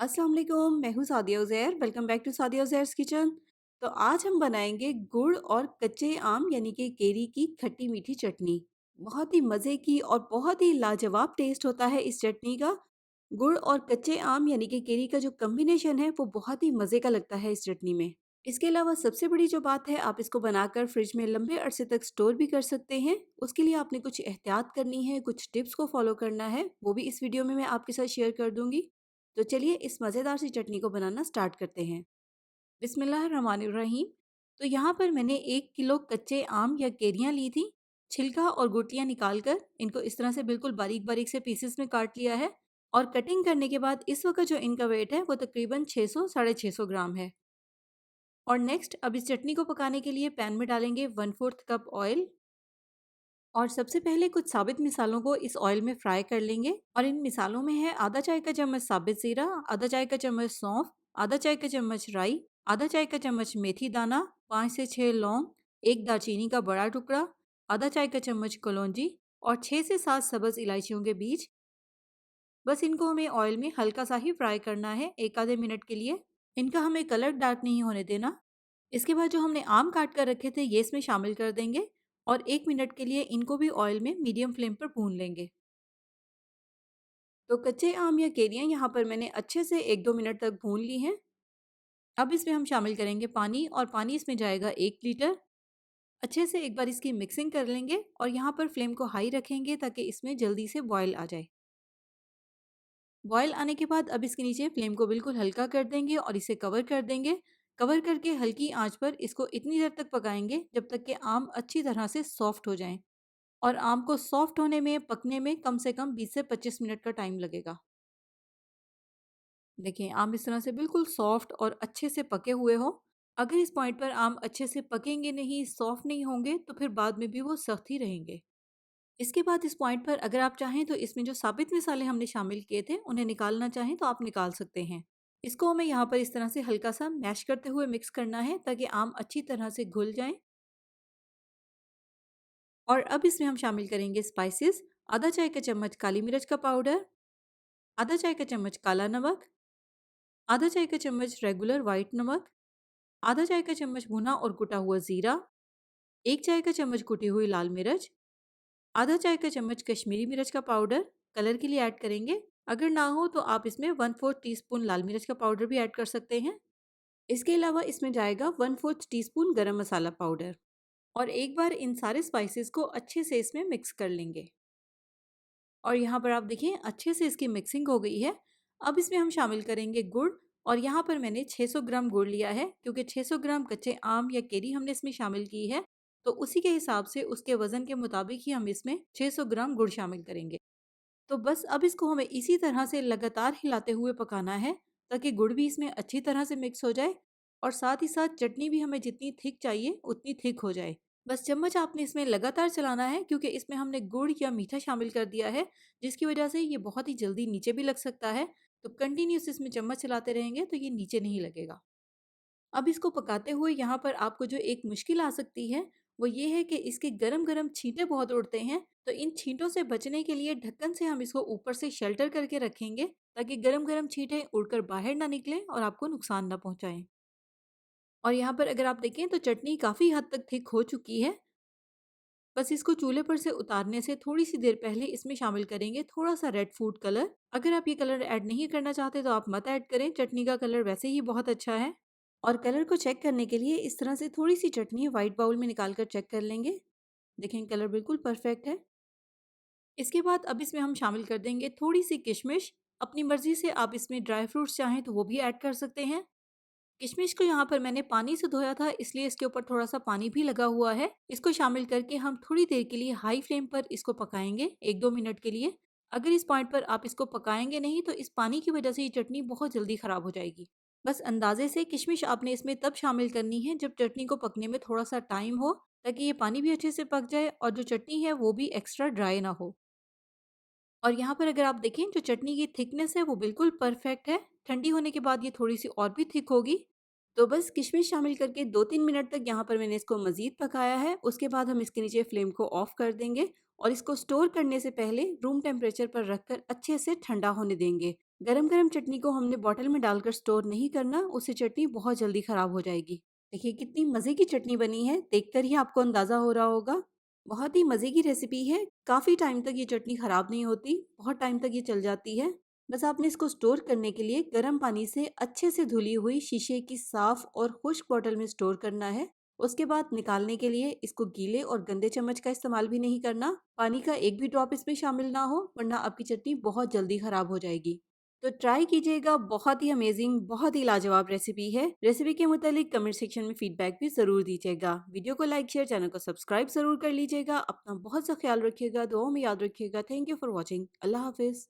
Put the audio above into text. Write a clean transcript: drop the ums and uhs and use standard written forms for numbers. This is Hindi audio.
अस्सलाम वालेकुम, मैं हूँ Sadia Uzair. Welcome back to Sadia Uzair's kitchen. तो आज हम बनाएंगे गुड़ और कच्चे आम यानी कि केरी की खट्टी मीठी चटनी। बहुत ही मज़े की और बहुत ही लाजवाब टेस्ट होता है इस चटनी का। गुड़ और कच्चे आम यानी कि केरी का जो कॉम्बिनेशन है वो बहुत ही मज़े का लगता है इस चटनी में। इसके अलावा सबसे बड़ी जो बात है, आप इसको बनाकर फ्रिज में लंबे अरसे तक स्टोर भी कर सकते हैं। उसके लिए आपने कुछ एहतियात करनी है, कुछ टिप्स को फॉलो करना है, वो भी इस वीडियो में मैं आपके साथ शेयर कर दूंगी। तो चलिए इस मज़ेदार सी चटनी को बनाना स्टार्ट करते हैं। बिस्मिल्लाहिर्रहमानिर्रहीम। तो यहाँ पर मैंने 1 किलो कच्चे आम या केरियाँ ली थी। छिलका और गुठलियाँ निकाल कर इनको इस तरह से बिल्कुल बारीक बारीक से पीसेस में काट लिया है। और कटिंग करने के बाद इस वक्त जो इनका वेट है वो तकरीबन 600 साढ़े 600 ग्राम है। और नेक्स्ट अब इस चटनी को पकाने के लिए पैन में डालेंगे 1/4 कप ऑयल। और सबसे पहले कुछ साबित मिसालों को इस ऑयल में फ्राई कर लेंगे। और इन मिसालों में है आधा चाय का चम्मच साबित ज़ीरा, आधा चाय का चम्मच सौंफ, आधा चाय का चम्मच राई, आधा चाय का चम्मच मेथी दाना, 5 से 6 लौंग, एक दालचीनी का बड़ा टुकड़ा, आधा चाय का चम्मच कलौंजी और 6 से 7 सब्ज़ इलायचियों के बीज। बस इनको हमें ऑयल में हल्का सा ही फ्राई करना है, एक आधे मिनट के लिए। इनका हमें कलर डार्क नहीं होने देना। इसके बाद जो हमने आम काट कर रखे थे ये इसमें शामिल कर देंगे। और 1 मिनट के लिए इनको भी ऑयल में मीडियम फ्लेम पर भून लेंगे। तो कच्चे आम या केरियां यहाँ पर मैंने अच्छे से 1-2 मिनट तक भून ली हैं। अब इसमें हम शामिल करेंगे पानी, और पानी इसमें जाएगा 1 लीटर। अच्छे से एक बार इसकी मिक्सिंग कर लेंगे और यहाँ पर फ्लेम को हाई रखेंगे ताकि इसमें जल्दी से बॉयल आ जाए। बॉयल आने के बाद अब इसके नीचे फ्लेम को बिल्कुल हल्का कर देंगे और इसे कवर कर देंगे। कवर करके हल्की आंच पर इसको इतनी देर तक पकाएंगे जब तक कि आम अच्छी तरह से सॉफ्ट हो जाएं। और आम को सॉफ्ट होने में, पकने में कम से कम 20 से 25 मिनट का टाइम लगेगा। देखिए आम इस तरह से बिल्कुल सॉफ्ट और अच्छे से पके हुए हो। अगर इस पॉइंट पर आम अच्छे से पकेंगे नहीं, सॉफ्ट नहीं होंगे, तो फिर बाद में भी वो सख्त ही रहेंगे। इसके बाद इस पॉइंट पर अगर आप चाहें तो इसमें जो साबित मिसाले हमने शामिल किए थे उन्हें निकालना चाहें तो आप निकाल सकते हैं। इसको हमें यहाँ पर इस तरह से हल्का सा मैश करते हुए मिक्स करना है ताकि आम अच्छी तरह से घुल जाएं। और अब इसमें हम शामिल करेंगे स्पाइसेस। आधा चाय का चम्मच काली मिर्च का पाउडर, आधा चाय का चम्मच काला नमक, आधा चाय का चम्मच रेगुलर वाइट नमक, आधा चाय का चम्मच भुना और कुटा हुआ जीरा, 1 चाय का चम्मच कुटी हुई लाल मिर्च, आधा चाय का चम्मच कश्मीरी मिर्च का पाउडर कलर के लिए ऐड करेंगे। अगर ना हो तो आप इसमें 1/4 टीस्पून लाल मिर्च का पाउडर भी ऐड कर सकते हैं। इसके अलावा इसमें जाएगा 1/4 टीस्पून गरम मसाला पाउडर। और एक बार इन सारे स्पाइसेस को अच्छे से इसमें मिक्स कर लेंगे। और यहाँ पर आप देखिए अच्छे से इसकी मिक्सिंग हो गई है। अब इसमें हम शामिल करेंगे गुड़। और यहाँ पर मैंने 600 ग्राम गुड़ लिया है, क्योंकि 600 ग्राम कच्चे आम या केरी हमने इसमें शामिल की है। तो उसी के हिसाब से, उसके वजन के मुताबिक ही हम इसमें 600 ग्राम गुड़ शामिल करेंगे। तो बस अब इसको हमें इसी तरह से लगातार हिलाते हुए पकाना है ताकि गुड़ भी इसमें अच्छी तरह से मिक्स हो जाए। और साथ ही साथ चटनी भी हमें जितनी थिक चाहिए उतनी थिक हो जाए। बस चम्मच आपने इसमें लगातार चलाना है, क्योंकि इसमें हमने गुड़ या मीठा शामिल कर दिया है, जिसकी वजह से ये बहुत ही जल्दी नीचे भी लग सकता है। तो कंटिन्यूस इसमें चम्मच चलाते रहेंगे तो ये नीचे नहीं लगेगा। अब इसको पकाते हुए यहाँ पर आपको जो एक मुश्किल आ सकती है वो ये है कि इसके गरम गरम छींटे बहुत उड़ते हैं। तो इन छींटों से बचने के लिए ढक्कन से हम इसको ऊपर से शेल्टर करके रखेंगे ताकि गरम गरम छींटे उड़कर बाहर ना निकलें और आपको नुकसान ना पहुंचाएं। और यहाँ पर अगर आप देखें तो चटनी काफ़ी हद तक थिक हो चुकी है। बस इसको चूल्हे पर से उतारने से थोड़ी सी देर पहले इसमें शामिल करेंगे थोड़ा सा रेड फूड कलर। अगर आप ये कलर ऐड नहीं करना चाहते तो आप मत ऐड करें, चटनी का कलर वैसे ही बहुत अच्छा है। और कलर को चेक करने के लिए इस तरह से थोड़ी सी चटनी वाइट बाउल में निकाल कर चेक कर लेंगे। देखें कलर बिल्कुल परफेक्ट है। इसके बाद अब इसमें हम शामिल कर देंगे थोड़ी सी किशमिश। अपनी मर्जी से आप इसमें ड्राई फ्रूट्स चाहें तो वो भी ऐड कर सकते हैं। किशमिश को यहाँ पर मैंने पानी से धोया था, इसलिए इसके ऊपर थोड़ा सा पानी भी लगा हुआ है। इसको शामिल करके हम थोड़ी देर के लिए हाई फ्लेम पर इसको पकाएंगे, 1-2 मिनट के लिए। अगर इस पॉइंट पर आप इसको पकाएंगे नहीं तो इस पानी की वजह से ये चटनी बहुत जल्दी खराब हो जाएगी। बस अंदाजे से किशमिश आपने इसमें तब शामिल करनी है जब चटनी को पकने में थोड़ा सा टाइम हो, ताकि ये पानी भी अच्छे से पक जाए और जो चटनी है वो भी एक्स्ट्रा ड्राई ना हो। और यहाँ पर अगर आप देखें जो चटनी की थिकनेस है वो बिल्कुल परफेक्ट है। ठंडी होने के बाद ये थोड़ी सी और भी थिक होगी। तो बस किशमिश शामिल करके 2-3 मिनट तक यहाँ पर मैंने इसको मज़ीद पकाया है। उसके बाद हम इसके नीचे फ्लेम को ऑफ कर देंगे और इसको स्टोर करने से पहले रूम टेम्परेचर पर रखकर अच्छे से ठंडा होने देंगे। गरम-गरम चटनी को हमने बॉटल में डालकर स्टोर नहीं करना, उससे चटनी बहुत जल्दी खराब हो जाएगी। देखिए कितनी मज़े की चटनी बनी है, देखकर ही आपको अंदाज़ा हो रहा होगा। बहुत ही मज़े की रेसिपी है, काफ़ी टाइम तक ये चटनी खराब नहीं होती, बहुत टाइम तक ये चल जाती है। बस आपने इसको स्टोर करने के लिए गर्म पानी से अच्छे से धुली हुई शीशे की साफ और खुश्क बॉटल में स्टोर करना है। उसके बाद निकालने के लिए इसको गीले और गंदे चम्मच का इस्तेमाल भी नहीं करना। पानी का एक भी ड्रॉप इसमें शामिल ना हो, वरना आपकी चटनी बहुत जल्दी खराब हो जाएगी। तो ट्राई कीजिएगा, बहुत ही अमेजिंग, बहुत ही लाजवाब रेसिपी है। रेसिपी के मुतालिक कमेंट सेक्शन में फीडबैक भी ज़रूर दीजिएगा। वीडियो को लाइक शेयर, चैनल को सब्सक्राइब ज़रूर कर लीजिएगा। अपना बहुत सा ख्याल रखिएगा, दुआओं में याद रखिएगा। Thank you for watching. अल्लाह हाफिज़।